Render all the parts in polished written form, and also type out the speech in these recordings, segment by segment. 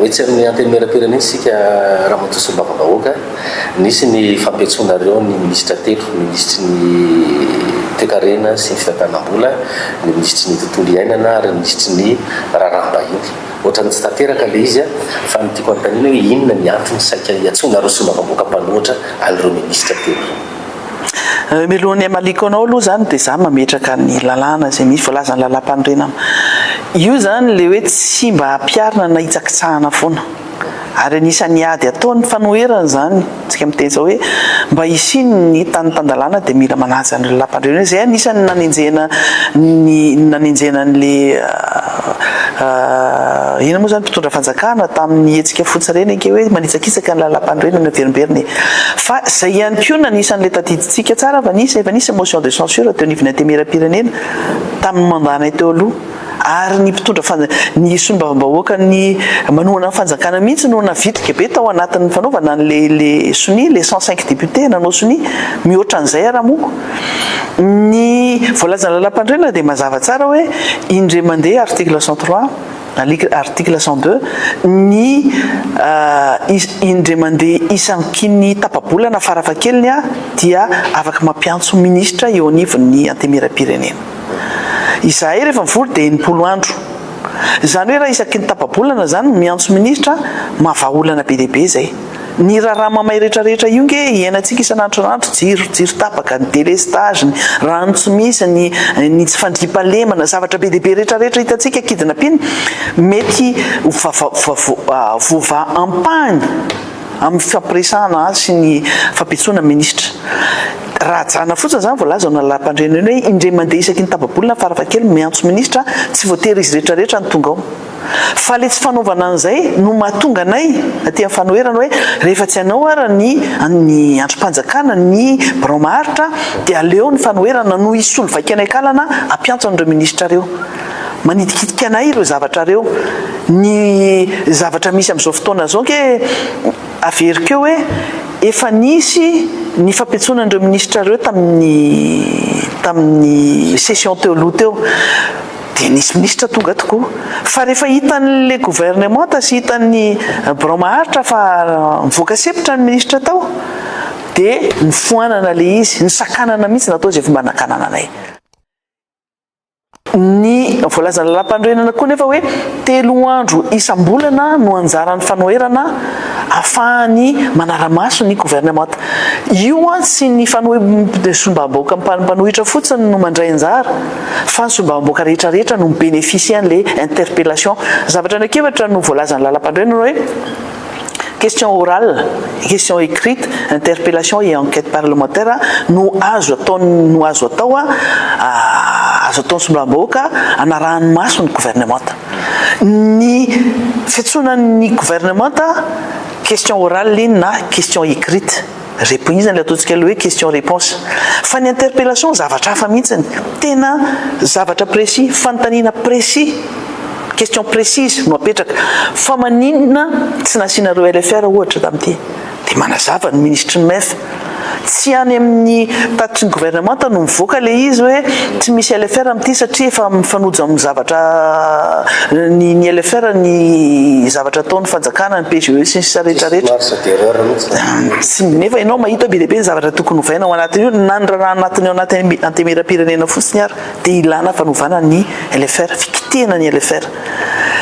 hoe tsy amin'ny antenimieram-pirenena sika raha matosym-bavam-bahoaka nisy ny fampiantsonareo ny ministra telo ny ministry ny toekarena sy ny fitantanam-bola ny ministry ny tontolo iainana ary ny ministry ny raharaham-bahiny ohatrany tsy tanteraka le izy a fa ny tiako antanina hoe inona ny antony saika iatsonareo sy-bavam-bahoaka mpanohatra an'ireo ministra telo milohan'ny amaliko anao aloha zany dia za mametraka ny lalàna zay misy voalazany lalam-panorenana io zany le hoe tsy mba hampiarina na hitsakitsahana foana ary anisan'ny ady ataon'ny fanoherana zany tsika miteny zao hoe mba hisiny ny tantandalàna dia mila manaja ny lalam-panorenana zay anisany nanenjena n'le ina moa zany mpitondra fanjakana tamin'ny hetsika fotsireny ke hoe manitsakitsaka ny lalam-panorenana verimberiny fa zay ihany koa nanisan'le tadiditsika tsara efa nisy motion de censure teo nivony antemera-pirenena tamin'ny mandana teo aloha ary ny mpitondra ny sonim-bavam-bahoaka ny manohana fanjakana mihitsy no navitrika be tao anatin'ny fanaovana le soni le 105 député nanao soni mihoatra an'izay raha moko ny voalazana lalam-panorenana dia mazava tsara hoe indre mandeha article 103 article 102 ny indre mandeha isankin'ny tapabolana farafakeliny dia afaka mampiantso ministra eo anivon'ny antemera-pirenena izahay rehefa mivory dia enimpolo andro zany hoe raha isaky ny tapabolana zany miantso ministra mahavaolana be dehibe zay ny raha mamay rehetrarehetra io nge iainantsika isan'andronandro jiro tapaka ny délestage ny rano tsy misy ny tsy fandriampalemana zavatra be dehibe rehetrarehetra hitantsika kidina piny mety vova ampany amin'ny fampiresahana azy sy ny fampitsoana ministra raha jana fotsiny zany voalaza na lalam-pandrenana hoe indre mandeha isaky ny tapabolana farafakely miantso ministra tsy voatery izy rehetrarehetra ny tonga ao fa le tsy fanaovana an'izay no mahatonga anay aty amin'ny fanoherana hoe rehefa tsy anao ara ny androm-panjakana ny bromaharitra dia aleo ny fanoherana no isolo vaikanay kalana ampiantso an'ireo ministra reo manidikitika anay ireo zavatra reo ny zavatra misy amin'izao fotoana zao ke averikeo hoe efa nisy ny fampiantsoana an'ireo ministra reo tamin'ny session teo aloha teo dia nisy ministra tonga tokoa fa rehefa hitan'le gouvernement sy hitan'ny bromaharitra fa mivoaka sepitra ny ministra tao dia ny foanana le izy ny sakanana mihitsy natao izay fomba nakanana anay ny voalazana lalam-panorenana koa nefa hoe 3 andro isam-bolana no anjaran'ny fanoherana ahafahany manara-maso ny gouvernement io tsy ny sonim-bavam-bahoaka mpanohitra fotsiny no mandray anjara fa ny sonim-bavam-bahoaka rehetrarehetra no mibénéficie an'le interpellation zavatra anakevatra no voalazana lalam-panorenana hoe question orale, question écrite, interpellation et enquête parlementaire no azo atao sonim-bavam-bahoaka anarahany maso ny gouvernement ny fiantsonan'ny gouvernement question orale na question écrite réponse izany le ataontsika hoe question réponse fa ny interpellation zavatra hafa mihitsiny tena zavatra précis fanontaniana précis question précise no apetraka fa maninona tsy nasianareo LFR ohatra tamin'ity dia manazava ny ministre ny MEF tsy any amin'ny tatitry ny gouvernement no mivoaka le izy hoe tsy misy LFR amin'ity satria efa mifanojo amin'ny zavatra ny LFR ny zavatra ataon'ny fanjakana ny PGE sy ny sisa rehetrarehetra tsy nefa ianao mahita be dehibe ny zavatra tokony hovaina ao anatiny io nandraraha anatiny ao anatin'ny antemera-pirenena fotsiny ary dia ilana fanovana ny LFR fikitihana ny LFR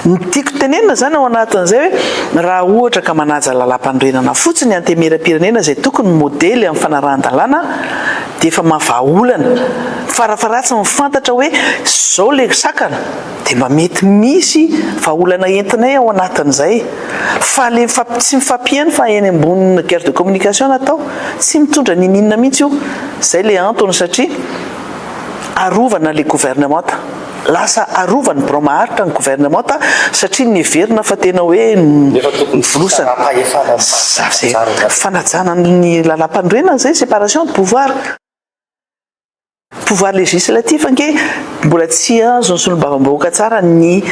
ny tiako tenenina zany ao anatin'izay hoe raha ohatra ka manaja lalam-panorenana fotsiny antemera-pirenena izay tokony modely amin'ny fanarahan-dalàna dia efa mahavaolana farafaratsy mifantatra hoe zao le sakana dia mba mety misy vahaolana entinay ao anatin'izay fa le tsy mifampiany fa eny ambonina guerre de communication natao tsy mitondra nininona mihitsy io zay le antony satria arovana le gouvernement lasa arovany bromaharitra ny gouvernement satria neverina fa tena hoe nyvolosana fanajana ny lalam-panorenana zay séparation de pouvoir législatif ange mbola tsy azo ny sonim-bavam-bahoaka tsara ny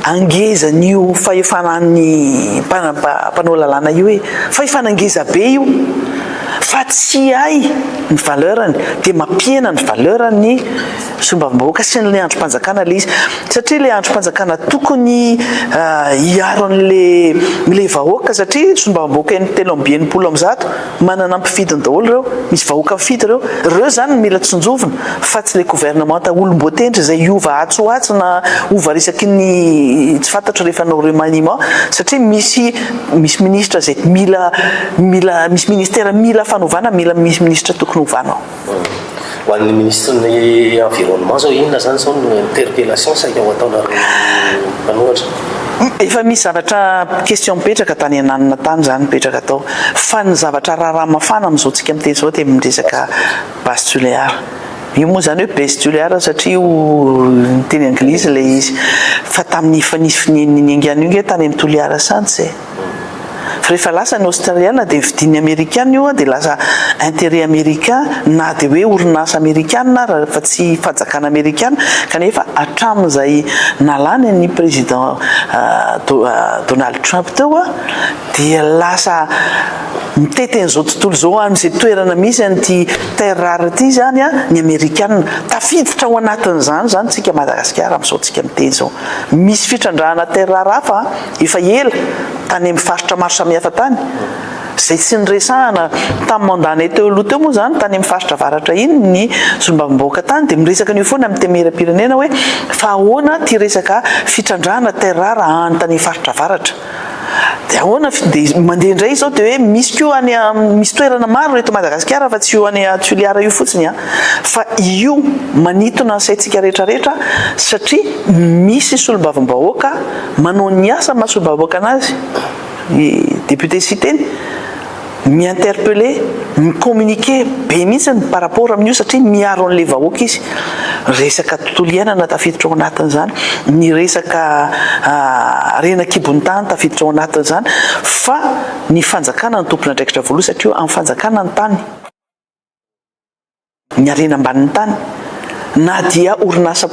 angezan'io fahefanan'ny mpanao lalàna io hoe fahefanangeza be io fa tsy hay ny valeurany dia mampiena ny valeurany sombam-bahoaka sy ny androm-panjakana le izy satria le androm-panjakana tokony hiaro an'le vahoaka satria sombam-bahoaka ny telo amby enimpolo amby zato manana ampifidiny daholo reo misy vahoaka mifidy reo zany mila tsonjovina fa tsy le gouvernement olom-boatendry zay iova atsoatsy na ova resaky ny tsy fantatro rehefa nao remaniement satria misy ministre zay misy ministère mila fanovana mila misy ministre tokony hovana ho an'ny ministre ny environnement zao inona zany zao ny interpellation saika ao ataonareo mpanohatra efa misy zavatra question mipetraka tany ananina tany zany mipetraka atao fa ny zavatra raharaha mafana am'izao tsika miteny zao dia miresaka base tuleare io moa zany hoe base tuleare satria io teny anglisy le izy fa tamin'ny fa nisy fineniny angano io nge tany amin'ny tuleare santsy fa rehefa lasa ny australiana dia vidiny américaine io dia lasa intérêt américain na dia hoe orinasa américaine fa tsy fanjakana américaine kanefa hatramin'izay nalany ny président Donald Trump teo dia lasa mitety an'izao tontolo zao amin'izay toerana misy an'ity terre rare ity zany ny américaine tafiditra ao anatin'izany zany tsika Madagasikara amin'izao tsika miteny zao misy fitrandrahana terre rare hafa efa ela tany amin'ny faritra maro samihafa tany zay tsy niresahana tamin'ny mandany teo aloha teo moa zany tany amin'ny faritra varatra iny ny sombam-bahoaka tany dia miresaka an'io foana amin'ny temeram-pirenena hoe fa ahoana ty resaka fitrandrahana terre rare any tany faritra varatra dia ahoana dia mandeha indray zao dia hoe misy ko any misy toerana maro reto Madagasikara fa tsy io any Tuliara io fotsiny fa io manitona ny saintsika rehetrarehetra satria misy solombavam-bahoaka manao ny asa maha solombavam-bahoaka anazy député cité mi-interpeller mi-communiquer be mihitsy par rapport amin'io satria miaro an'le vahoaka izy resaka tontolo iainana tafiditra ao anatin'izany ny resaka rena-kibon'ny tany tafiditra ao anatin'izany fa ny fanjakana ny tompona andraikitra voaloha satria amin'ny fanjakana ny tany ny arena ambanin'ny tany na dia orinasa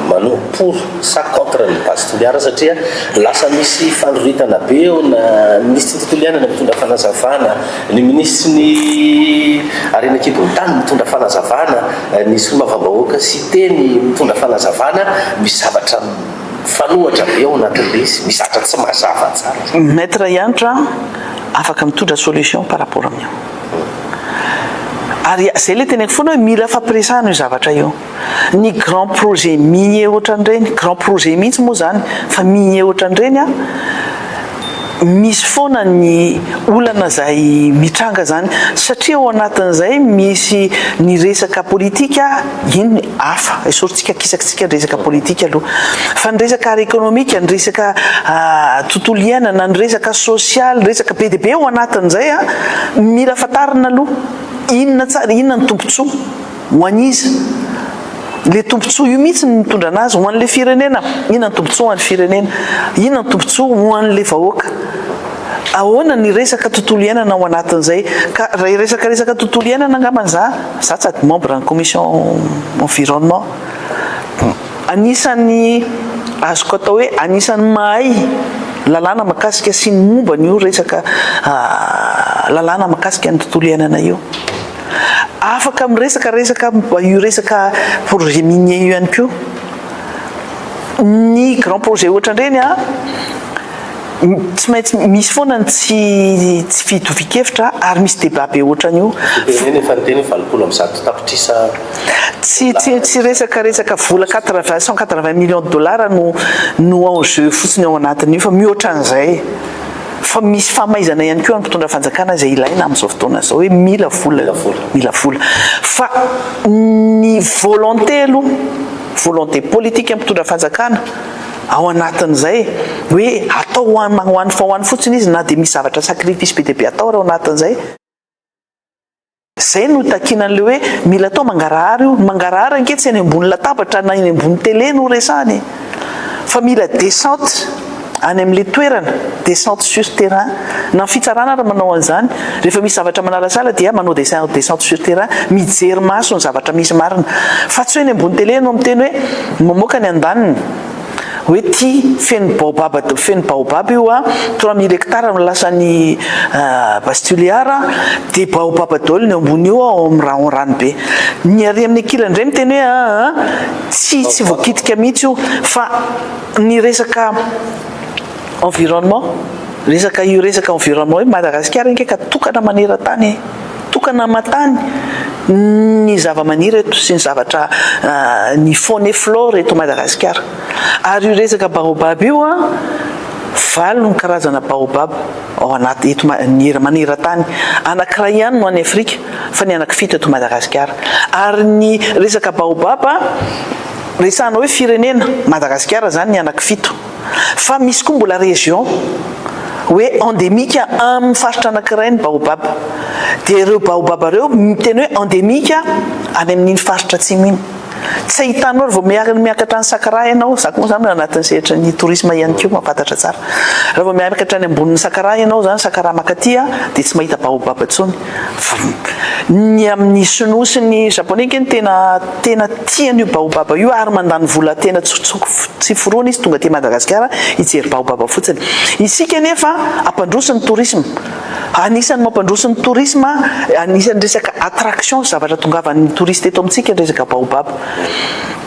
manao pour ça contre ny base toliara satria lasa misy fandroritana be eo na ministre totoliana ny mitondra fanazavana ny ministre ny arena-kibon'ny tany mitondra fanazavana ny solombavam-bahoaka cité ny mitondra fanazavana misy zavatra fanohatra be ao anatin'le izy misy zavatra tsy mazava tsara maître Yantra afaka mitondra solution par rapport amin'io ary zay le teneko foana hoe mila fampiresahana io zavatra io ny grand projet minier ohatran'ireny grand projet mihitsy moa zany fa minier ohatran'ireny misy foana ny olana zay mitranga zany satria ao anatin'izay misy ny resaka politika iny hafa esoritsika kisakitsika ny resaka politika aloha fa ny resaka ara économique ny resaka tontolo iainana ny resaka social ny resaka be dia be ao anatin'izay mila fantarina aloha inona tsara inona ny tombontsoa ho an'izy le tombontsoa io mihitsy ny mitondra anazy ho an'le firenena inona ny tombontsoa ho an'ny firenena inona ny tombontsoa ho an'le vahoaka ahoana ny resaka tontolo iainana ao anatin'izay ka raha resaka tontolo iainana angambany za sady membre ny commission environnement anisan'ny azoko atao hoe anisan'ny mahay lalàna makasika sy ny momba ny io resaka lalàna makasika ny tontolo iainana io afaka miresaka io resaka projet minier io ihany koa ny grand projet ohatran'ireny tsy maintsy misy foana ny tsy fitovik-hevitra ary misy débat be ohatran'io tsy resaka vola 180 millions de dollars no enjeu fotsiny ao anatin'io fa mihoatran'izay fa misy famaizana ihany koa mpitondra fanjakana zay ilaina amin'izao fotoana zao hoe mila vola fa ny volonté aloha volonté politique mpitondra fanjakana ao anatin'izay hoe atao hoany fotsiny izy na dia misy zavatra sacrifice be dia be atao raha ao anatin'izay zay no takinan'le hoe mila atao mangarahary anke tsy eny ambony latabatra na eny ambony télé no resahany fa mila descente any amin'le toerana descente sur terrain na fitsarana raha manao an'izany rehefa misy zavatra manalasala dia manao descente sur terrain mijery maso ny zavatra misy marina fa tsy hoe eny ambony télé no miteny hoe mamoaka ny andaniny hoe ty feno baobab io a 3000 hectare milasany bastuliara dia baobab daholo ny ambony io ao amin'ny rano be ny ary amin'ny akilany indray miteny hoe tsy voakitika mihitsy io fa ny resaka environnement resaka environnement hoe Madagasikara ndraika tokana maneran-tany tokana matany ny zava-maniry eto sy ny zavatra ny faune et flore eto Madagasikara ary io resaka baobab io a valo ny karazana baobab ao anaty eto maneran-tany anankiray ihany no any Afrika fa ny anankifito eto Madagasikara ary ny resaka baobab resahana hoe firenena Madagasikara zany ny anankifito fa misy koa mbola région hoe endémique amin'ny faritra anankiray ny baobab dia ireo baobab ireo miteny hoe endémique any amin'iny faritra atsimo iny tsy ahitanao vao miakatra ny sakara ianao zako moa zany anatin'ny sehatra ny tourisme ihany koa mampatatra tsara raha vao miakatra ny ambonin'ny sakara ianao zany sakara makatia dia tsy mahita baobab intsony ny amin'ny sinoa sy ny japonais keny tena tian'io baobab io ary mandany vola tena tsy forona izy tonga ty Madagasikara hijery baobab fotsiny isika nefa ampandrosiny tourisme anisan'ny mampandrosiny tourisme anisan'ny resaka attraction zavatra tongavan'ny touriste eto amintsika ny resaka baobab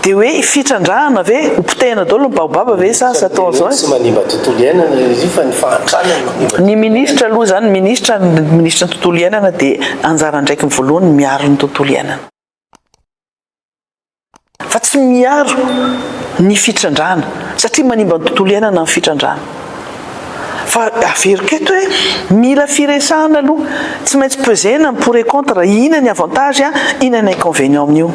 dia hoe fitrandrahana ve hopotehana daholo ny baobab ve sa atao zao tsy manimba tontolo iainana izy fa ny fahantrana ny ministra aloha zany ministra ny tontolo iainana dia anjara ndraiky ny voalohany miaro ny tontolo iainana fa tsy miaro ny fitrandrahana satria manimba ny tontolo iainana ny fitrandrahana fa averiketo hoe mila firesahana aloha tsy maintsy pesena pour et contre ina ny avantage ina ny inconvénient amin'io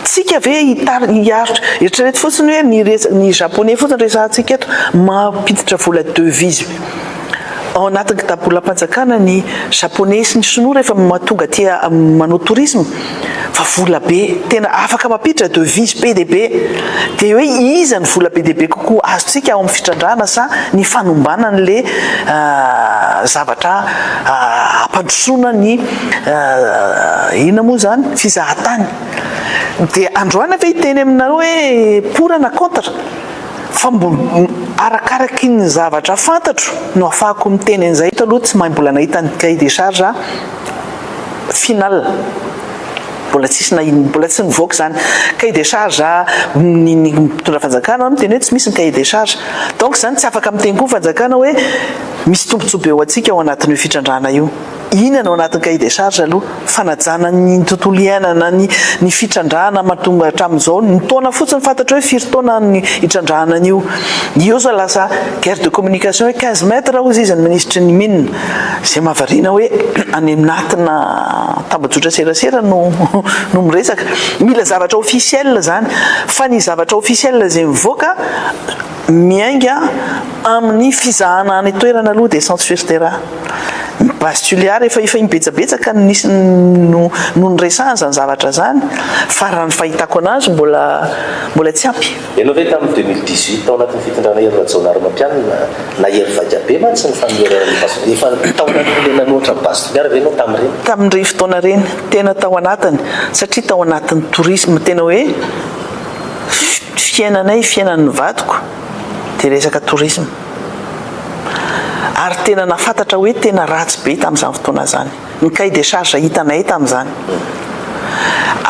tsika ve hiaritra eritrereto fotsiny hoe ny japonais fotsiny resahantsika eto mampiditra vola devise ao anatin'ny kitapolam-panjakana ny japonais sy ny sinoa rehefa matonga ty manao tourisme fa vola be tena afaka mampiditra devise be dia be dia hoe iza ny vola be dia be kokoa azotsika ao amin'ny fitrandrahana sa ny fanombanan'le zavatra ampandrosoana ny ina moa zany fizahatany dia androana ve hiteny aminareo hoe pour na contre fa arakaraky ny zavatra fantatro no afahako miteny an'izay eto aloha tsy mahay mbola nahita ny cahier des charges final mbola tsy nivoaka zany cahier des charges ny mpitondra fanjakana miteny hoe tsy misy ny cahier des charges donc zany tsy afaka miteny koa fanjakana hoe misy tombontsoa be ao antsika ao anatin'io fitrandrahana io inana ao anatin'ny cahier des charges aloha fanajana ny tontolo iainana ny fitrandrahana mahatonga hatramin'izao ny taona fotsiny fantatra hoe firy taona ny hitrandrahana an'io io zao lasa guerre de communication hoe 15 mètres ozy izy ny ministre ny mine zay mahavariana hoe any anatina tambajotra serasera no miresaka mila zavatra officiel zany fa ny zavatra officiel zay mivoaka miainga amin'ny fizahana any toerana aloha dia centre sur terrain bastuliara efa imbetsabetsaka nisy no nyresahany zany zavatra zany fa raha ny fahitako anazy mbola tsy ampy ianao ve tamin'ny 2018 tao anatin'ny fitondrana hery rajaonaromampianina na hery vadiabe mantsy ny fanefa tao anatin'ny nanoatra ny bastuliara ve anao tamin'ireny fotoana reny tena tao anatiny satria tao anatin'ny tourisme tena hoe fiainan'ny vadiko dia resaka tourisme ary tena nafantatra hoe tena ratsy be tamin'izany fotoana zany ny cahier des charges hitanay tamin'izany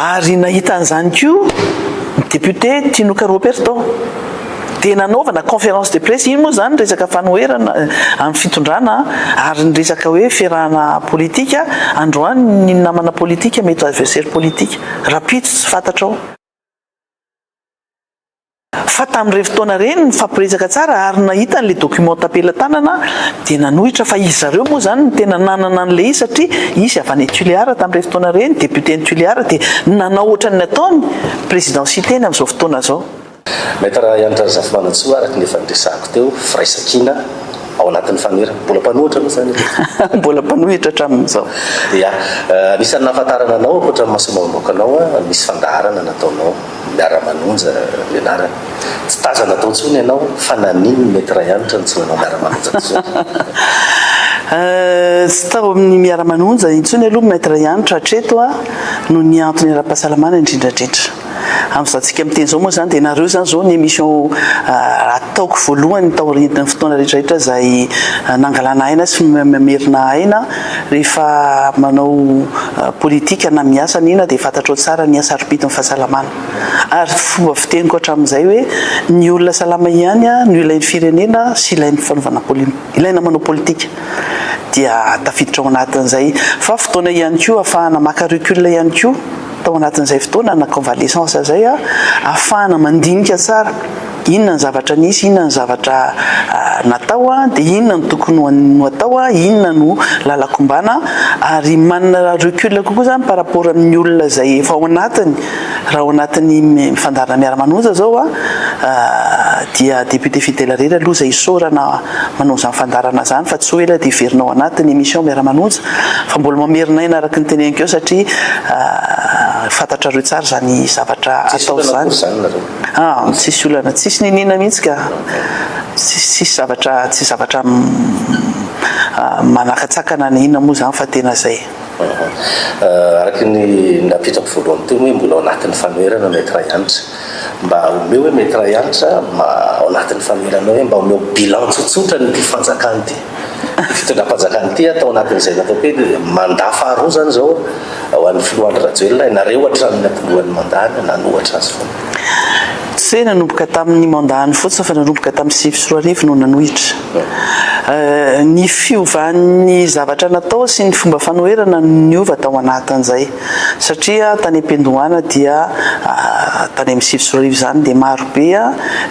ary nahita an'izany koa ny député Tinoka Roberto dia nanaovana conférence de presse iny moa zany resaka fanoherana amin'ny fitondrana ary ny resaka hoe fiarahana politika androany ny namana politika mety adversaire politique rapide tsy fantatrao fa tamin'ireny fotoana reny ny fampiresaka tsara ary nahita n'le document tapela-tanana dia nanohitra fa izy zareo moa zany ny tena nanana an'le izy satria izy avy any Tuléar tamin'ireny fotoana reny député ny Tuléar dia nanao ohatra ny nataony présidentialité ny amin'izao fotoana zao maître Ianatra Zafimanantsoa araka ny efa niresahako teo firaisakina ao anatin'ny fanoherana mbola mpanohitra moa zany mbola mpanohitra hatramin'izao ia anisan'ny nahafantarana anao ankoatra ny mahasomamoakanao misy fandaharana nataonao miara-manonja ianarana tsy tazana atao ntsony ianao fa naniny maître Ianatra nitsoanao miara-manonja ntsony tsy tao amin'ny miara-manonja intsony aloha maître Ianatra hatreto no ny antony ara-pahasalamana indrindrandrindra amin'izantsika miteny zao moa zany dia nareo zany zao ny émission ataoko voalohany taoritin'ny fotoana rehetrarehetra zay nangalana aina sy mamerina aina rehefa manao politika na miasa nina dia fantatrao tsara ny asarobitin'ny fahasalamana ary fomba fiteniko hatramin'izay hoe ny olona salama ihany no ilain'ny firenena sy ilain'ny fanaovana ilaina manao politika dia tafiditra ao anatin'izay fa fotoana ihany koa ahafahana maka recul ihany koa tao anatin'izay fotoana na convalescence zay ahafahana mandinika tsara inona ny zavatra nisy inona ny zavatra natao dia inona ny tokony no atao inona no lalakombana ary manana recul kokoa zany par rapport amin'ny olona zay efa ao anatiny raha ao anatin'ny fandarana miara-manoja zao dia député fidèle rery aloha zay isorana manao izany fandarana zany fa tsy hoe ela dia iverina ao anatin'ny émission miara-manoja fa mbola mamerina aina araka ny teneniko eo satria fantatrareo tsara zany zavatra atao zany tsisy olana tsisy ninina mihitsy ka tsisy zavatra manakatsakana ny inona moa zany fa tena zay araky ny napetrako voalohany teo hoe mbola ao anatin'ny fanoherana maître Ianitra mba omeo hoe maître Ianitra ao anatin'ny fanoherana hoe mba omeo bilan tsotsotra nyty fanjakany ty fitondram-panjakany ty atao anatin'izay natao hoe mandat faharoa zany zao ho an'ny filohan'ny Rajoelina nareo hatrany nampilohan'ny mandany nanohatra azy foana tsy hoe nanomboka tamin'ny mandany fotsiny fa nanomboka tamin'ny 2024 no nanohitra ny fiovan'ny zavatra natao sy ny fomba fanoherana niova tao anatin'izay satria tany am-piandohana dia tany amin'ny 2024 zany dia marobe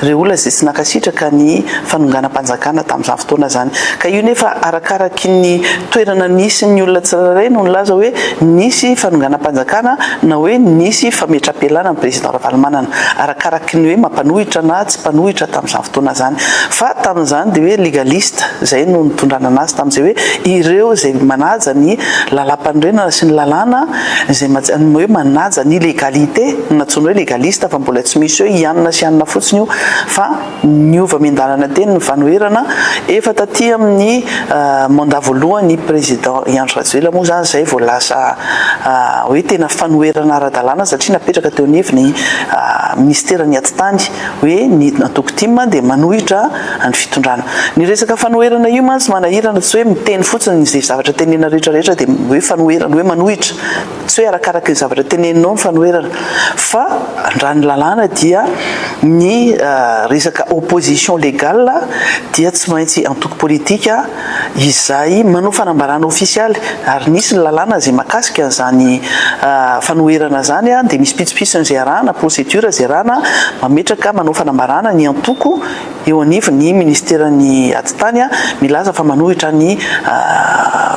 reo olona zay tsy nakasitraka ny fanonganam-panjakana tamin'izany fotoana zany ka io nefa arakaraky ny toerana nisy ny olona tsirairay no nilaza hoe nisy fanonganam-panjakana na hoe nisy fametram-pialana ny président Ravalomanana arakaraky ny hoe mampanohitra na tsy mpanohitra tamin'izany fotoana zany fa tamin'izany dia hoe légaliste zay no nitondrana anazy tamin'izay hoe ireo zay manaja ny lalam-panorenana sy ny lalàna zay hoe manaja ny légalité natsoina hoe légaliste fa mbola tsy misy hoe ianona sy ianona fotsiny io fa niova miandalana teny ny fanoherana efa taty amin'ny mandat voalohany président Andry Rajoelina moa zany zay vao lasa hoe tena fanoherana ara-dalàna satria napetraka teo anivony ministera ny atitany hoe ny natoko timma dia manohitra ny fitondrana ny resaka fanoherana io mantsy manahirana tsy hoe miteny fotsiny zay zavatra tenena rehetrarehetra dia hoe fanoherana hoe manohitra tsy hoe arakaraky ny zavatra teneninao ny fanoherana fa raha ny lalàna dia ny resaka opposition légale dia tsy maintsy antoko politika izay manao fanambarana ofisialy ary nisy ny lalàna zay makasika an'izany fanoherana zany dia misy pitsopitsony zay arahana procédure zay arahana mametraka manao fanambarana ny antoko eo anivy ny ministerany atitany milaza fa manohitra ny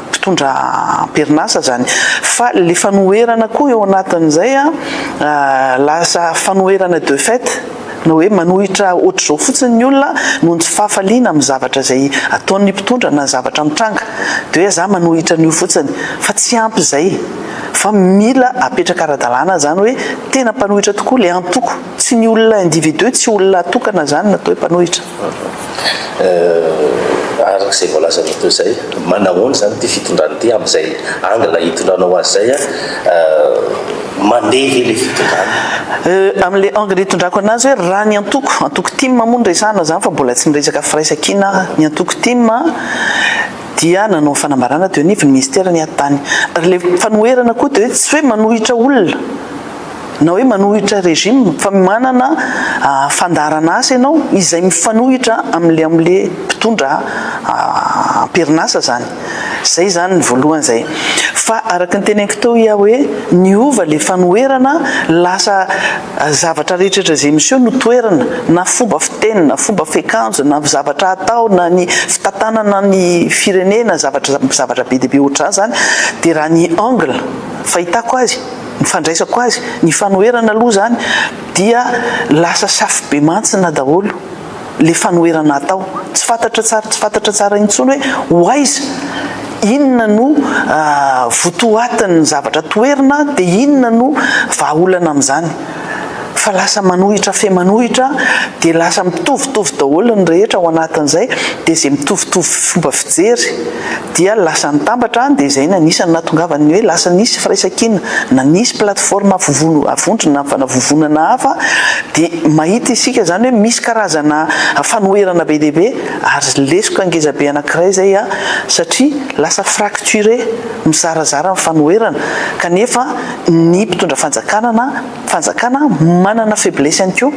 mpitondra perinasa zany fa le fanoherana koa eo anatin'izay lasa fanoherana de fait no hoe manohitra ohatra zao fotsiny ny olona no tsy fahafaliana amin'ny zavatra zay ataon'ny mpitondra na zavatra mitranga dia hoe za manohitra n'io fotsiny fa tsy ampy zay fa mila apetraka ara-dalàna zany hoe tena mpanohitra tokoa le antoko tsy ny olona individu tsy olona atokana zany natao hoe mpanohitra arak'izay voalazana teo zay manahoana zany ty fitondrany ty amin'izay angla hitondranao azy zay mandeha le fitondrana amin'le angle hitondrako anazy hoe raha ny antoko timma moa nresahana zany fa mbola tsy niresaka firaisakina ny antoko timma dia nanao fanambarana teo anivy ny ministera ny atitany ary le fanoherana koa dia hoe tsy hoe manohitra olona na hoe manohitra régime fa manana fandarana asa ianao izay mifanohitra amin'le mpitondra perinasa zany zay zany ny voalohany zay fa araka ny teneniko teo ia hoe niova le fanoherana lasa zavatra rehetrarehetra zay miseho no toerana na fomba fiteny na fomba fiakanjo na zavatra atao na ny fitantanana ny firenena zavatra be deabe ohatr'izany zany dia raha ny angle fahitako azy ny fandraisako azy ny fanoherana aloha zany dia lasa safy be mantsina daholo le fanoherana atao tsy fantatra tsara intsony hoe hoaiza inona no votoatin'ny zavatra toerina dia inona no vahaolana amin'izany fa lasa manohitra fe manohitra dia lasa mitovitovy daholo ny rehetra ao anatin'izay dia izay mitovitovy fomba fijery dia lasa nitambatra dia izay nanisany natongavany hoe lasa nisy firaisan-kina na nisy plateforme avondrona fanavovonana hafa dia mahita isika zany hoe misy karazana fanoherana be deaibe ary lesoko angezabe anankiray zay satria lasa fracturé mizarazara ny fanoherana kanefa ny mpitondra fanjakana manana faiblesse ihany koa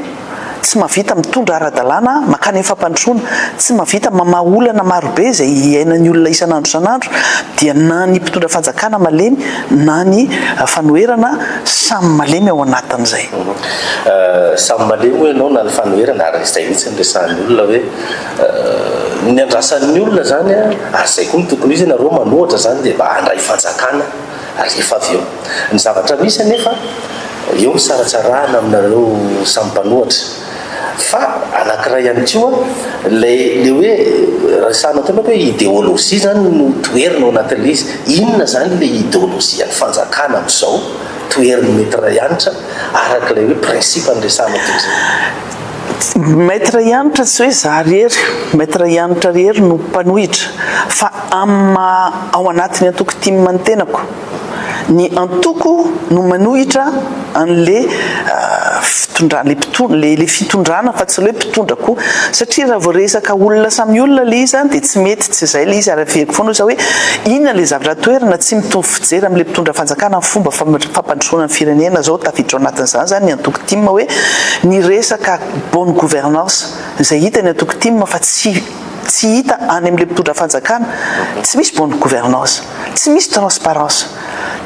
tsy mahavita mitondra ara-dalàna makany fampandrosoana tsy mahavita mamaolana marobe zay iainany olona isan'andro isan'andro dia na ny mpitondra fanjakana malemy na ny fanoherana samy malemy ao anatin'izay samy malemy hoe ianao na ny fanoherana ary izay mihitsy nyresahan'ny olona hoe ny andrasan'ny olona zany ary zay koa ny tokony izy nareo manohatra zany dia mba handray fanjakana ary efa avy eo ny zavatra misy anefa eo ny saratsarahana aminareo samy mpanohatra fa anankiray ihany koa le hoe resana tena hoe idéologie zany no toerina ao anatin'le izy inona zany le idéologie any fanjakana amin'izao toeriny mety ray anitra araka le hoe principe ny resana toy zay maître ianitra tsy hoe za rery maître ianitra rery no mpanohitra fa ao anatiny antoko timy manotenako ny antoko no manohitra an'le le fitondrana fa tsy le mpitondra koa satria raha voaresaka olona samy olona le izy dia tsy mety tsy izay le izy ary averiko foana za hoe inona le zavatra toerana tsy mitovy fijery amin'le mpitondra fanjakana amin'ny fomba fampandrosoana ny firenena zao tafiditra ao anatin'izany zany ny antoko timy hoe ny resaka bonne gouvernance izay hita ny antoko timy fa tsy hita any amin'le mpitondra fanjakana tsy misy bonne gouvernance tsy misy transparence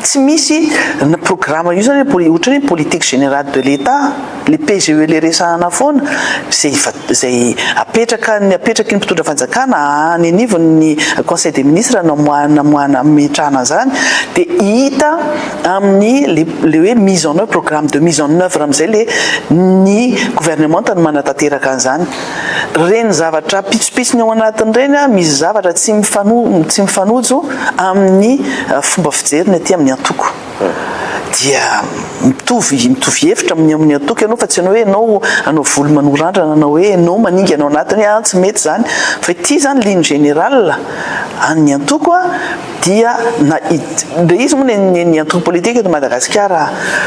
tsy misy na programme io zany ohatra hoe politique générale de l'État le PGE le resahana foana zay apetraky ny mpitondra fanjakana any anivon'ny conseil des ministres namoahana metrahana zany dia hita amin'ny le hoe mise en œuvre programme de mise en œuvre amin'izay le ny gouvernement tany manatanteraka an'izany reny zavatra pitsopitsony ao anatin'ireny misy zavatra tsy mifanojo amin'ny fomba fijeriny aty amin'ny antoko dia mitovy hevitra amin'ny antoko ianao fa tsy ianao hoe anao volo manorandrana na hoe anao maninga anao anatiny tsy mety zany fa ity zany ligne générale any antoko dia le izy moa ny antoko politique de Madagasikara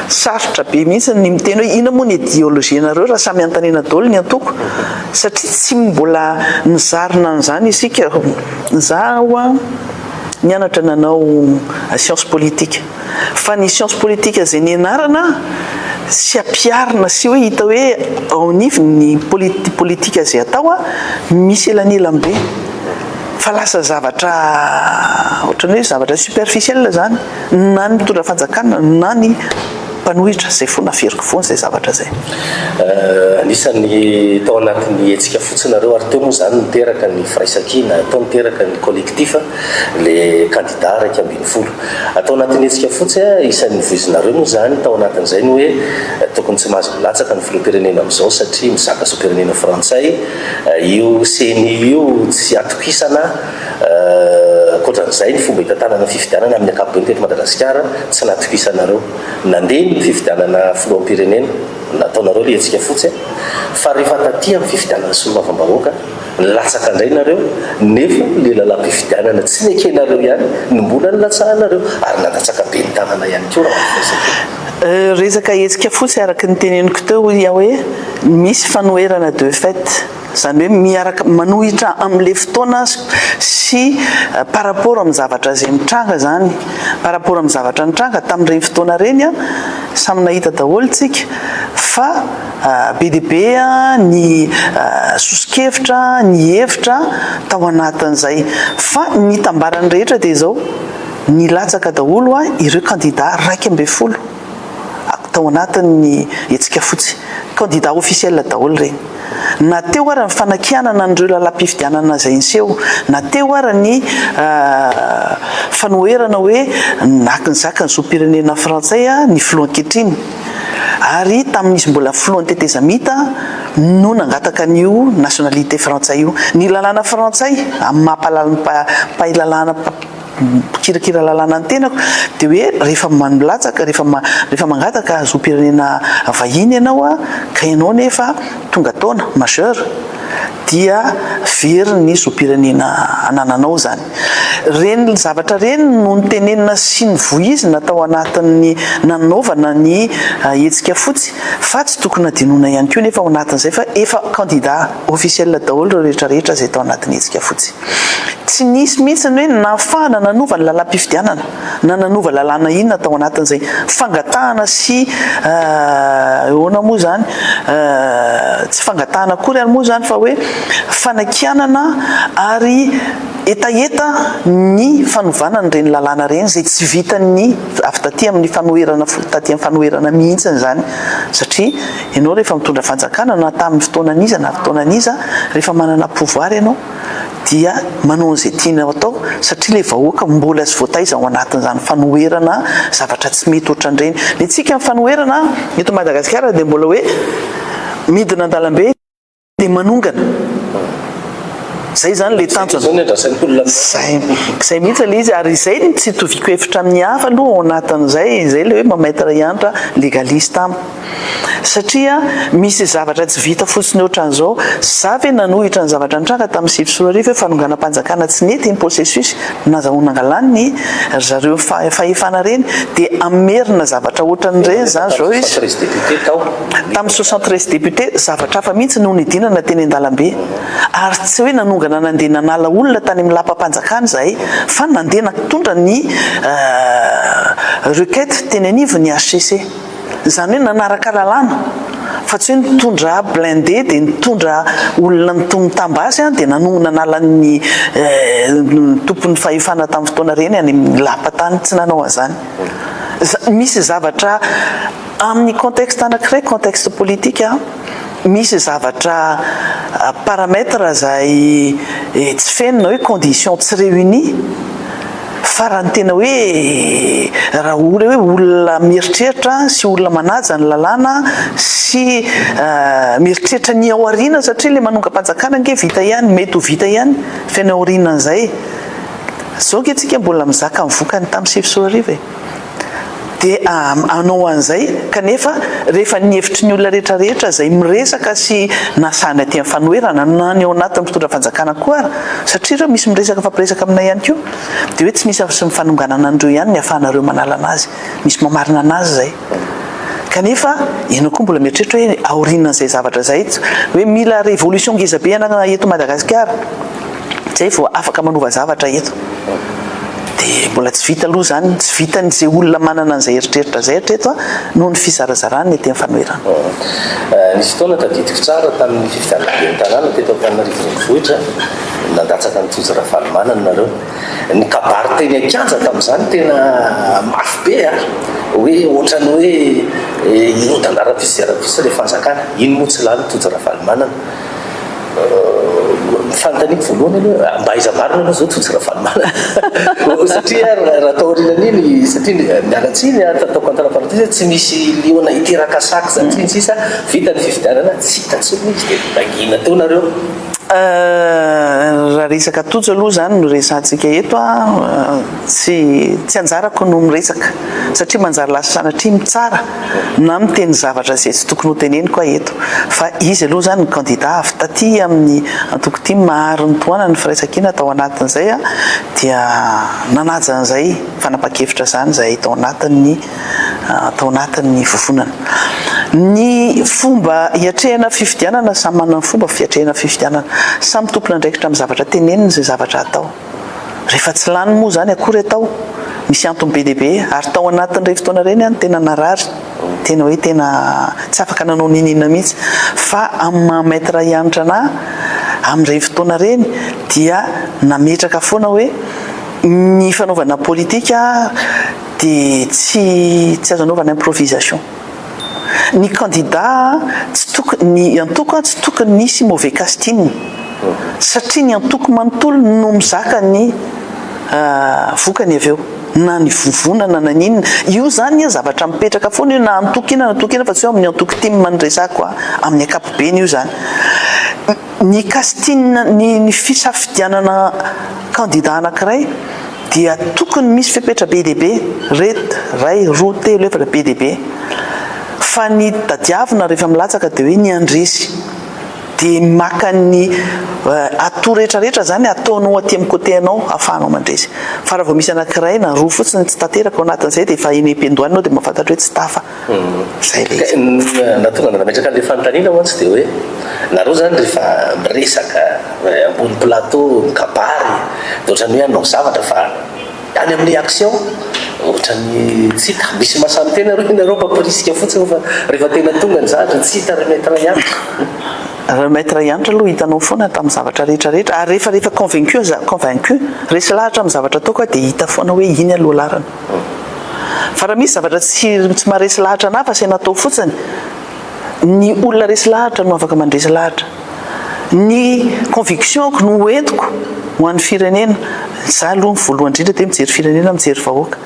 sarotra be mihitsy ny miteny hoe ina moa ny idéologie nareo raha samy antanena daholo ny antoko satria tsy mbola nizarina an'izany isika zaho nianatra nanao science politique fa ny science politique zay ny anarana sy ampiarina sy hoe hita hoe ao anivony politika zay atao misy elanelambe fa lasa zavatra ohatran'ny hoe zavatra superficiel zany na ny mitondra fanjakana na ny mpanohitra zay foana feriko foana zay zavatra zay anisan'ny tao anatin'ny etsika fotsinareo ary teo moa zany niteraka ny firaisan-kina atao niteraka ny collectif le candidat raiky ambin'ny folo atao anatin'ny etsika fotsy isan'ny voizinareo moa zany tao anatin'izay ny hoe tokony tsy mahazo milatsaka ny filoham-pirenena amin'izao satria mizaka filoham-pirenena frantsay io CNI io tsy atokisana koatran'izay ny fomba hitantanana fifidianana amin'ny ankapobeny teto Madagasikara tsy natokisanareo nandeha ny fifidianana filoham-pirenena nataonareo le etsika fotsy fa rehefa taty amin'ny fifidianana solombavam-bahoaka nilatsaka indray nareo nefa le lalam-pifidianana tsy nekenareo ihany ny mbola nilatsahanareo ary nadatsaka be ny tanana ihany koa raha resaka etsika fotsy araka ny teneniko teo ia hoe misy fanoherana de fait zany hoe miaraka manohitra amin'le fotoana sy par rapport amin'ny zavatra zay mitranga zany par rapport amin'ny zavatra nitranga tamin'ireny fotoana reny samy nahita daholo tsika fa be dia be ny sosikevitra ny hevitra tao anatin'izay fa ny tambarany rehetra dia zao nilatsaka daholo ireo candidat raiky amby folo tao anatin'ny etsika fotsy candidat officiel daholo reny na teo ara ny fanakianana an'ireo lalam-pifidianana zay niseho na teo ara ny fanoherana hoe nakiny zaka ny zoam-pirenena frantsay ny filoha ankehitriny ary tamin'izy mbola filohan'ny tetezamita no nangataka an'io nationalité frantsay io ny lalàna frantsay amin'ny mampahalalana kirakira lalàna ny tenako dia hoe rehefa manolatsaka rehefa mangataka azom-pirenena vahiny ianao a ka ianao nefa tonga taona majeur dia very ny zom-pirenena anananao zany. Reny zavatra reny no nitenenina sy ny voizina tao anatin'ny nanaovana ny hetsika fotsy fa tsy tokony adinoina ihany koa nefa ao anatin'izay fa efa candidat officiel daholo ireo rehetrarehetra zay tao anatin'ny hetsika fotsy. Tsy nisy mihitsiny hoe nafahana nanova ny lalam-pifidianana na nanova lalàna inona tao anatin'izay fangatahana sy ahoana moa zany tsy fangatahana akory any moa zany fa hoe fanakianana ary etaeta ny fanovana n'ireny lalàna reny zay tsy vitany avy taty amin'ny fanoherana taty amin'ny fanoherana mihitsiny zany satria ianao rehefa mitondra fanjakana na tamin'ny fotoananiza na fotoananiza rehefa manana pouvoir ianao dia manao an'izay tianao atao satria ilay vahoaka mbola sy voataiza ao anatin'izany fanoherana zavatra tsy mety ohatran'ireny. Ny tsika amin'ny fanoherana eto Madagasikara dia mbola hoe midina an-dalambe dia manongana zay zany le tanjona zay mihitsy le izy ary izay tsy toviko hevitra amin'ny hafa aloha ao anatin'izay zay le hoe mamaître Iantra légaliste am satria misy zavatra tsy vita fotsiny ohatran'izao za ve nanohitra ny zavatra nitranga tamin'ny sivy sy roa arivo hoe fanonganam-panjakana tsy nety ny processus nazahoana angalany ny zareo fahefana reny dia amerina zavatra ohatran'ireny zany zao izy tamin'ny 73 député zavatra hafa mihitsy no nidinana teny an-dalambe ary tsy hoe nanongana nandeha nanala olona tany amin'ny lapam-panjakana zahay fa nandeha natondra ny requête teny anivo ny HCC zany hoe nanaraka lalàna fa tsy hoe nitondra blindé dia nitondra olona mitambasy dia nanala ny tompon'ny fahefana tamin'ny fotoana reny any amin'ny lapa-tany tsy nanao an'izany. Misy zavatra amin'ny contexte anankiray contexte politika misy zavatra paramètre zay tsy fenina hoe condition tsy réunie fa raha ny tena hoe raha hoe olona mieritreritra sy olona manaja ny lalàna sy mieritreritra ny ao aoriana satria le manonga-panjakana nge vita ihany mety ho vita ihany feny ao aorianan'izay zao ke tsika mbola mizaka mivokany tamin'ny sivy sy roa arivo dia anao an'izay kanefa rehefa ny hevitry ny olona rehetrarehetra zay miresaka sy nasany aty amin'ny fanoherana na ny ao anatin'ny mpitondra fanjakana koa ary satria ireo misy miresaka fampiresaka aminay ihany koa dia hoe tsy misy sy mifanonganana andreo ihany ny ahafahanareo manala anazy misy mamarina anazy zay kanefa ianao koa mbola mieritreritra hoe aorianan'izay zavatra zay hoe mila révolution ngezabe anana eto Madagasikara zay vao afaka manova zavatra eto dia mbola tsy vita aloha zany tsy vitan'izay olona manana an'izay eritreritra zay hatreto noho ny fizarazarany ety amin'ny fanoherana. Nisy fotoana tadidiko tsara tamin'ny fifidianana be ny tanàna teto Antananarivo renivohitra nandatsaka ny Tojo Ravalomanana nareo ny kabary teny Akianja tamin'izany tena mafy be hoe ohatrany hoe io tandaram-piziaravisa ilay fanjakana iny moa tsy lany Tojo Ravalomanana fanontaniako voalohany aloha mba izamarina aloha zao Tojo Ravalomanana satria raha tao aorianan'iny satria mialatsiny ataoko antara-paratisa tsy misy liona hiteraka saky zany tsisa vita ny fifidianana tsy hitatsony izy dia nangina teo nareo. Raha resaka Tojo aloha zany no resantsika eto tsy anjarako no miresaka satria manjary lasa sanatria mitsara na miteny zavatra zay tsy tokony ho teneniko eto fa izy aloha zany ny candidat avy taty amin'ny antoko ty maharo ny toana ny firaisan-kina tao anatin'izay dia nanaja an'izay fanapa-kevitra zany zay tao anatin'ny fofonana. Ny fomba hiatrehana fifidianana samy manana ny fomba fiatrehana fifidianana samy tompona andraikitra amin'ny zavatra tenenina zay zavatra atao rehefa tsy lany moa zany akory atao misy antony be dia be ary tao anatin'ireny fotoana reny any tena narary tena hoe tena tsy afaka nanao ninina mihitsy fa amin'ny mahamaitre Iantra na amin'ireny fotoana reny dia nametraka foana hoe ny fanaovana politika dia tsy azo anaovana improvisation. Ny candidat ny antoko tsy tokony nisy mauvais casting satria ny antoko manontolo no mizaka ny vokany avy eo na ny vovonana na ninona io zany zavatra mipetraka foana io na antoko ina fa tsy eo amin'ny antoko ty manodresako amin'ny ankapobeny io zany ny casting ny fisafidianana candidat anankiray dia tokony misy fepetra be dehibe reto ray roa telo efatra be dehibe fa ny tadiavina rehefa milatsaka dia hoe ny andresy dia maka ny ato rehetrarehetra zany ataonao aty amin'ny côté anao ahafahanao mandresy fa raha vao misy anankiray na roa fotsiny tsy tanteraka ao anatin'izay dia efa eny-am-piandohanao dia mahafantatra hoe tsy tafa zay le natonga nametraka an'le fanontaniana mantsy dia hoe nareo zany rehefa miresaka ambony plateau mikabary dia ohatrany hoe anao zavatra fa any amin'ny action ohatrany tsy hita misy masamy tena nareo mpapirisika fotsiny fa rehefa tena tonga ny zavatra tsy hita remetra ihany maître ianitra aloha hitanao foana tamin'ny zavatra rehetrarehetra ary rehefa convaincu resy lahatra amin'ny zavatra ataoko dia hita foana hoe iny aloha larana fa raha misy zavatra tsy maharesy lahatra nafa say natao fotsiny ny olona resy lahatra no afaka mandresy lahatra ny convictionko no entiko ho an'ny firenena za aloha voalohany indrindra dia mijery firenena mijery vahoaka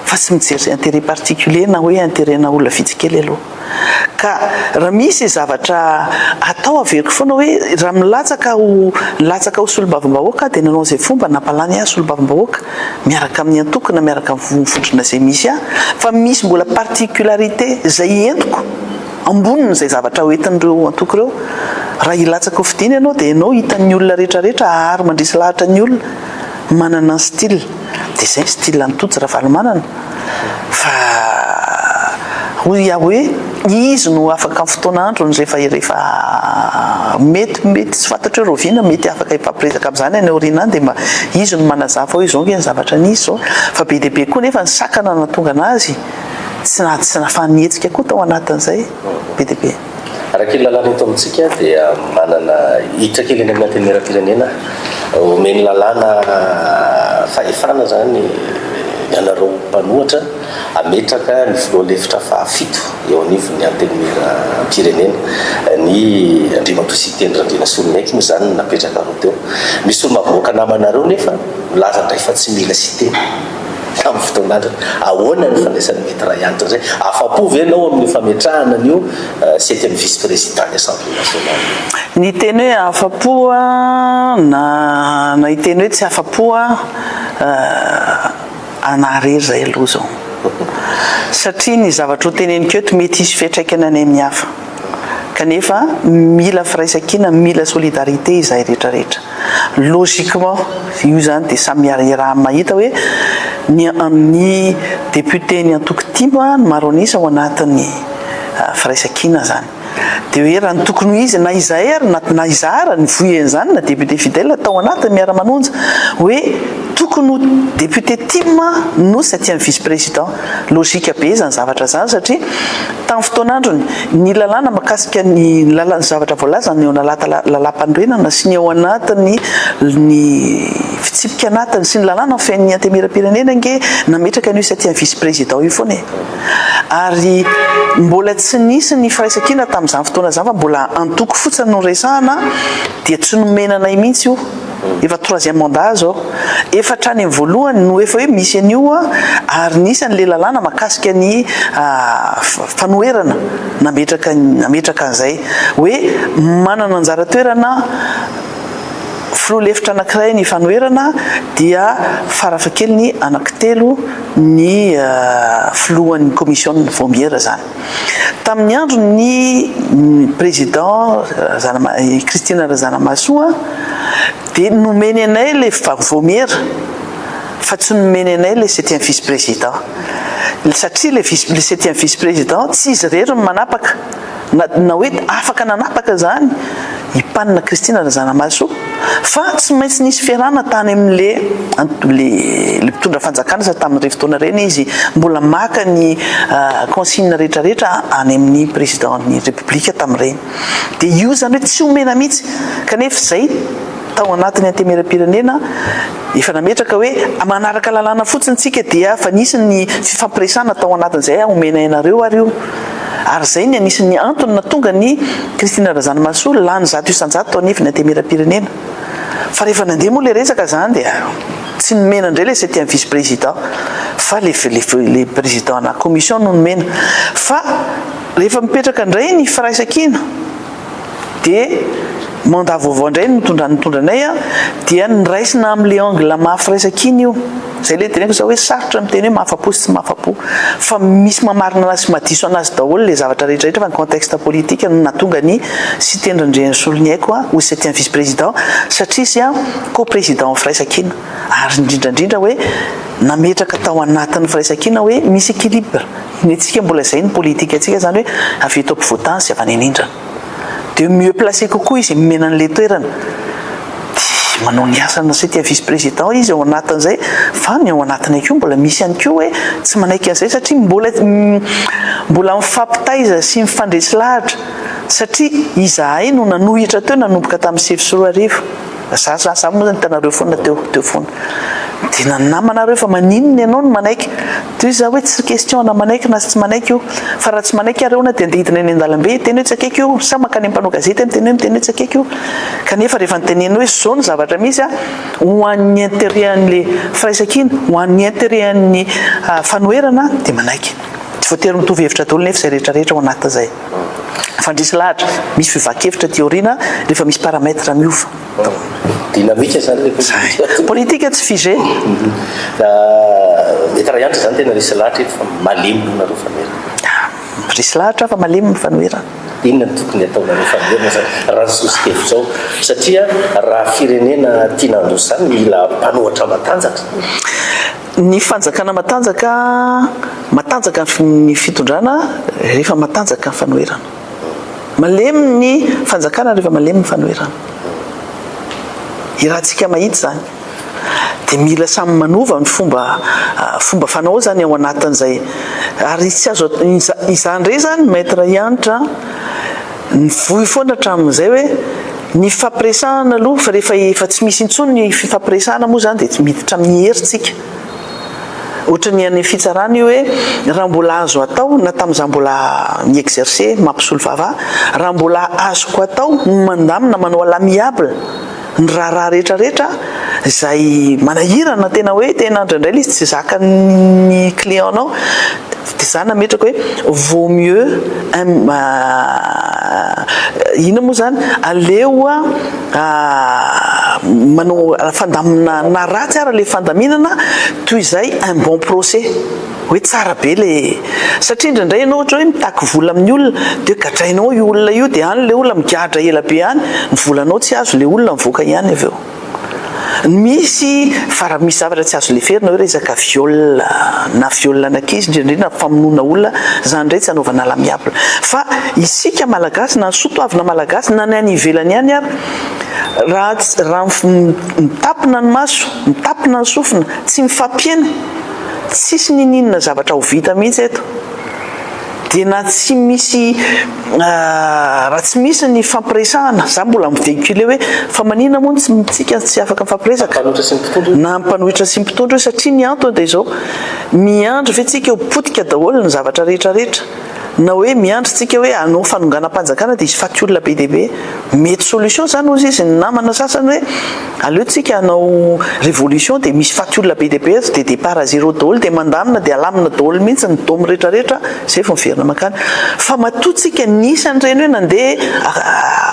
fa tsy mijery intérêt particulier na hoe intérêt-na olona vitsikely aloha ka raha misy zavatra atao averiko foana hoe raha milatsaka ho solombavam-bahoaka dia nanao izay fomba nampalany ahy solombavam-bahoaka miaraka amin'ny antoko na miaraka amin'ny fondrona izay misy ahy fa misy mbola particularité izay entiko amboniny izay zavatra hoentin'ireo antoko ireo raha ilatsaka ho fidiny ianao dia ianao hitan'ny olona rehetrarehetra ahary mandrisy lahatra ny olona manana ny style dia izay style ny totsy raha valomanana fa hoy aho hoe izy no afaka amin'ny fotoana androny rehefa mety tsy fantatra hoe roviana mety afaka hipampiresaka amin'izany any aoriana any dia izy no manazava hoe izao nge ny zavatra nisy zao fa be dehibe koa nefa ny sakana natonga anazy tsy nafanihetsika koa tao anatin'izay be dehibe araka lalàna eto amintsika dia manana hiditra kely eny amin'ny antenera-pirenena omeny lalàna fahefana zany ianareo mpanohatra ametraka ny filoha-lefitra fahafito eo anivon'ny antenera-pirenena ny andrimatositeny Randriana Solonaiky moa zany napetraka roa teo misy olo mavoaka namanareo nefa milaza ndray fa tsy mila siteny amin'ny fotoan'andro ahoana ny fandraisan'ny maître ianitra zay afapo ve anao amin'ny fametrahana an'io 7e vice président ny assemblée nationale ny teny hoe afapoa na hiteny hoe tsy afapoa anarery zay aloha zao satria ny zavatra ho teneniko eto mety hisy fiantraikana any amin'ny hafa kanefa mila firaisan-kina mila solidarité izay rehetrarehetra logiquement io zany dia samy raha mahita hoe ny député ny antoko tima ny maronisa ao anatin'ny firaisan-kina zany dia hoe raha ny tokony izy na izahara ny voen'izany na député fidèle tao anatiny miara-manonja hoe tokony député tima no 7e vice président logika be zany zavatra zany satria tamin'ny fotoan'androny ny lalàna makasika ny zavatra voalaza ny eo lalam-pandroenana sy ny ao anatiny ny fitsipika anatiny sy ny lalàna ny fiain'ny antemera-pirenena nge nametraka an'io 7e vice président io foana ary mbola tsy nisy ny firaisan-kina tamin'izany fotoana zany fa mbola antoko fotsiny no resahana dia tsy nomenanay mihitsy io efa 3e mandat zao efa trany amin'ny voalohany no efa hoe misy an'io ary nisy an'le lalàna makasika ny fanoherana nametraka an'izay hoe manana anjara toerana filoha-lefitra anankiray ny fanoherana dia farafahakeliny anankitelo ny filohan'ny commission vaumière zany tamin'ny andro ny président Christine Razanamahasoa dia nomeny anay le vaumière fa tsy nomeny anay le 7e vice président satria le 7e vice président tsy izy rery ny manapaka na hoe afaka nanapaka zany hipanina Christine Razanamahasoa fa tsy maintsy nisy fiarahana tany amin'le mpitondra fanjakana sa tamin'ireny fotoana reny izy mbola maka ny consigne rehetrarehetra any amin'ny présidentny république tamin'ireny dia io zany hoe tsy omena mihitsy kanefa zay tao anatin'ny antemera-pirenena efa nametraka hoe manaraka lalàna fotsiny tsika dia fa nisy ny fifampiresana tao anatin'izay omena ianareo ary io ary zay ny anisan'ny antony na tonga ny Christine Razanamahasoa lany zato isan-jato tao anivon'ny antemera-pirenena fa rehefa nandeha moa le resaka zany dia tsy nomena indray le 7e vice président fa le président na commission no nomena fa rehefa mipetraka indray ny firaisan-kina dia mandat vaovao indray nitondranay a dia niraisina amin'le angle mahafiraisakiny io zay le teneko za hoe sarotra miteny hoe mahafapo sy tsy mahafapo fa misy mamarina anazy sy madiso anazy daholo le zavatra rehetrarehetra fa ny contexte politique no natonga ny sy tendrindreny soloniaiko a ho septième vice président satria izy a co-président firaisakina ary indrindrandrindra hoe nametraka tao anatin'ny firaisakina hoe misy équilibre ny atsika mbola zay ny politique atsika zany hoe avy eto ampovoatany sy avy any an'indrana de mieux placé kokoa izy mena an'le toerana manao ny asana septième vice président izy ao anatin'izay fa ny ao anatiny akio mbola misy ihany koa hoe tsy manaiky an'izay satria mbola mifampitaiza sy mifandresy lahatra satria izahay no nanohitra teo nanomboka tamin'ny sivy sy roa arivo za moa zany tanareo foana teo foana dia nanamanareo fa maninony ianao no manaiky toy za hoe tsy question na manaiky na tsy manaiky io fa raha tsy manaiky areona dia andehidina eny an-dalambe teny hoe tsy akaiky io sa makany ampanao gazety miteny hoe tsy akaiky io kanefa rehefa nitenena hoe zao ny zavatra misy a ho an'ny intérêt an'le firaisakina ho an'ny intérêt an'ny fanoherana dia manaiky tsy voatery mitovy hevitra daholo nefa zay rehetrarehetra ho anatin'izay fandrisy lahatra misy fivakevitra teorina rehefa misy paramètre miova dynamique zany politique tsy figé mety raha ihatra zany tena resy lahatra fa malemy nareo fanoherana resy lahatra fa malemy fanoherana inona ny tokony ataonareo fanoherana raha sosokevitra zao satria raha firenena tiana androso zany mila mpanohatra matanjaka ny fanjakana matanjaka ny fitondrana rehefa matanjaka ny fanoherana malemy ny fanjakana rehefa malemy ny fanoherana irahantsika mahita zany dia mila samy manova ny fomba fanao zany ao anatin'izay ary tsy azo izany ndray zany maître Ianitra ny voy foana hatramin'izay hoe ny fampiresahana aloha fa rehefa efa tsy misy intsony ny fampiresahana moa zany dia miditra amin'ny herintsika ohatra ny any fitsarana io hoe raha mbola azo atao na tamin'izaho mbola miexercer mampisolo vava raha mbola azoko atao mandamina manao alamiable ny raha rehetrarehetra izay manahirana tena hoe tena indraindray izy tsy zaka ny client anao dia zany nametraka hoe vaut mieux ina moa zany aleo manao fandamina na ratsy ara le fandaminana toy izay un bon procès hoe tsara be le satria indraindray ianao ohatra hoe mitaky vola amin'ny olona dia gadrainao io olona io dia any le olona migadra ela be any ny volanao tsy azo le olona mivoaka ihany avy eo misy misy zavatra tsy azo le ferina hoe resaka viol na viol anankizy indrindrindrina famonoana olona zany indray tsy anaovana lamiable fa isika malagasy na sotoavina malagasy na ny any ivelany ihany ary raha mitapina ny maso mitapina ny sofina tsy mifampiena tsisy ninina zavatra ho vita mihitsy eto dia na tsy misy raha tsy misy ny fampiresahana za mbola mivéhicule hoe fa manina moa tsika tsy afaka mifampiresaka na mpanohitra sy mpitondra satria ny antony dia izao miandro ve tsika ho potika daholo ny zavatra rehetrarehetra na hoe miandro tsika hoe anao fanonganam-panjakana dia izy faty olona be dia be mety solution zany ozy izy ny namana sasany hoe aleo tsika hanao révolution dia misy faty olona be dia be dia départ à zéro daholo dia mandamina dia alamina daholo mihitsy ny domy rehetrarehetra zay vao miverina makany fa matoatsika nisan'ireny hoe nandeha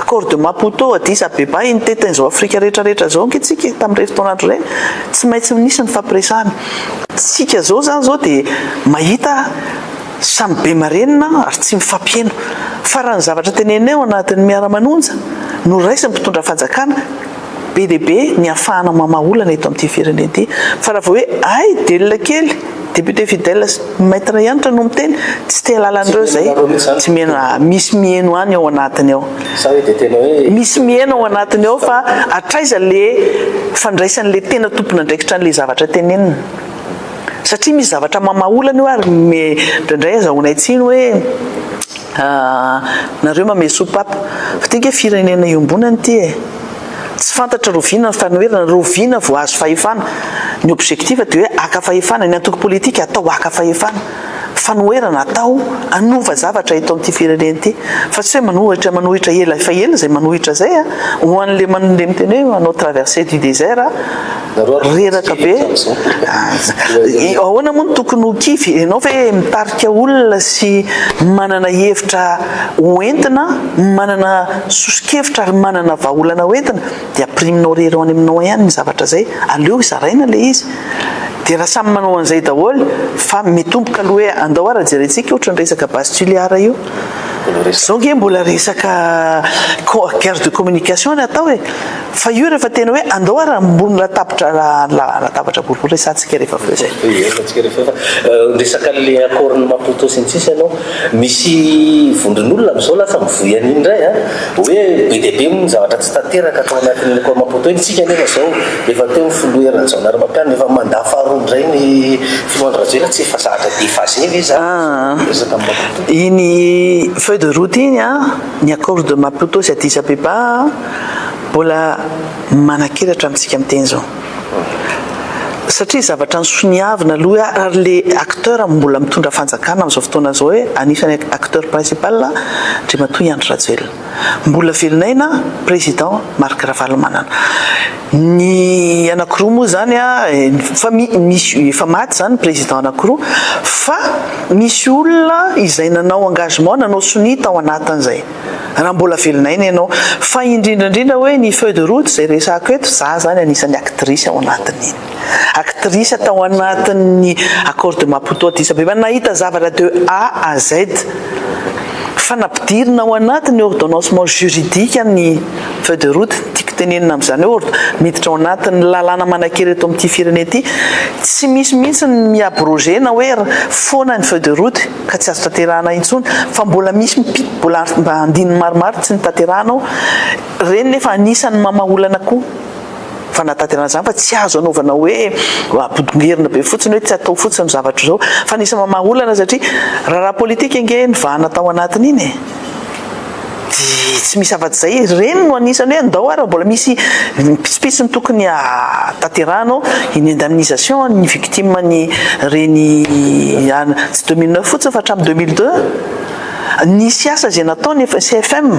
accord de Maputo Addis Abeba unité zao Afrika rehetrarehetra zao ankeitsika tamin'ireny fotoanandro ireny tsy maintsy nisy ny fampiresahana tsika zao zany zao dia mahita samy be marenina ary tsy mifampieno fa raha ny zavatra teneneo anatin'ny miara-manonja no raisy ny mpitondra fanjakana be dia be ny ahafahana mamaolana eto amin'ity firenena ity fa raha vao hoe ay delona kely député fidèle maître Ianitra no miteny tsy te lalandreo zay tsy mena misy mieno any ao anatiny ao misy mieno ao anatiny ao fa atraiza le fandraisan'le tena tompona ndraikitra n'le zavatra tenenina satria misy zavatra mamaolana io ary indraindray azahoanay tsiny hoe nareo mame sopapa fa tika firenena iombonany ity tsy fantatra roviana ny fanoherana roviana vo azo fahefana ny objectif dia hoe aka fahefana ny antoko politika atao aka fahefana fanoerana atao anova zavatra eto amin'ity firenena ity fa tsy hoe manohitra ela fa ela zay manohitra zay ho an'le manole miteny hoe manao traversée du désert reraka be ahoana moa no tokony ho kivy ianao ve mitarika olona sy manana hevitra hoentina manana sosikevitra ary manana vahaolana hoentina dia apriminao rery any aminao ihany ny zavatra zay aleo izaraina le izy dia raha samy manao an'izay daholo fa mitomboka aloha hoe andao ara jerentsika ohatra ny resaka bastuliara io zao nge mbola resaka guerre de communication atao e fa io rehefa tena hoe andao ara ambony latabatra boribory resantsika rehefa aveo zay resaka le accord-ny Maputo sy ny sisa ianao misy vondron'olona am'izao lasa mivoy an'iny indray hoe be dia be ny zavatra tsy tanteraka atao anatin'ny accord Maputo iny tsika nefa zao efa teo foloherana zao naramampiana efa mandafaharoa indray ny filoandrazela tsy efa zahatra défasé ve za resaka Maputo iny feuille de route iny ny accord de Maputo sy Addis Abeba mbola manakiratra amintsika miteny zao satria zavatra ny soniavina aloha ary le acteur mbola mitondra fanjakana amin'izao fotoana zao hoe anisan'ny acteur principal Andriamatoa Andry Rajoelina mbola velinaina président Marc Ravalomanana ny anankiroa moa zany fa misy efa maty zany président anankiroa fa misy olona izay nanao engagement nanao sonia tao anatin'izay raha mbola velinaina ianao fa indrindrandrindra hoe ny feuille de route zay resako eto za zany anisan'ny actrice ao anatin'iny actrice tao anatin'ny accord de Maputo Addis Abeba nahita zavatra de A à Z fa nampidirina ao anatin'ny ordonnancement juridique ny feuille de route tiako tenenina amin'izany hoe miditra ao anatin'ny lalàna manankera eto amin'ity firenena ity tsy misy mihitsy miabrogena hoe foana ny feuille de route ka tsy azo tanterahana intsony fa mbola misy mbola andininy maromaro tsy nitateranao reny nefa anisan'ny mamaolana koa fa nataterana zany fa tsy azo anaovana hoe apodongerina be fotsiny hoe tsy atao fotsiny zavatra zao fa anisany mamaolana satria raha politika nge nivahana tao anatiny iny tsy misy afa-tsy zay reny no anisany hoe andao ara mbola misy pispisiny tokony tanteranao ny indemnisation ny victime ny reny tsy 2009 fotsiny fa hatramin'ny 2002 nisy asa zay nataony CFM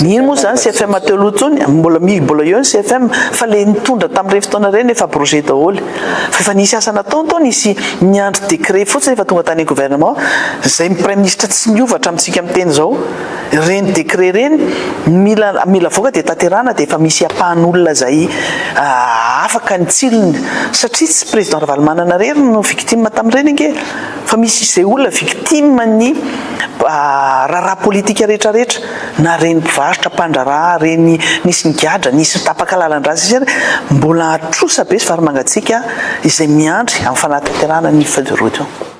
iny moa zany CFM teo lotsony mbola eo ny CFM fa le nitondra tamin'ireny fotoana reny efa projet daholo fa efa nisy asa natao tao nisy miandry décret fotsiny efa tonga tany gouvernement zay premier ministre tsy niovatra amintsika miteny zao reny décret reny mila voaka dia tanterana dia efa misy apahan'olona zay afaka ny tsilony satria tsy président Ravalomanana rery no victime tamin'ireny nge fa misy izay olona victime ny raharaha politika rehetrarehetra na reny mpivarotra mpandraraha reny nisy nigadra nisy tapaka lalan-draza izy mbola atrosa be sy fary mangatsika izay miandry amin'ny fanatanterahana ny feuille de route io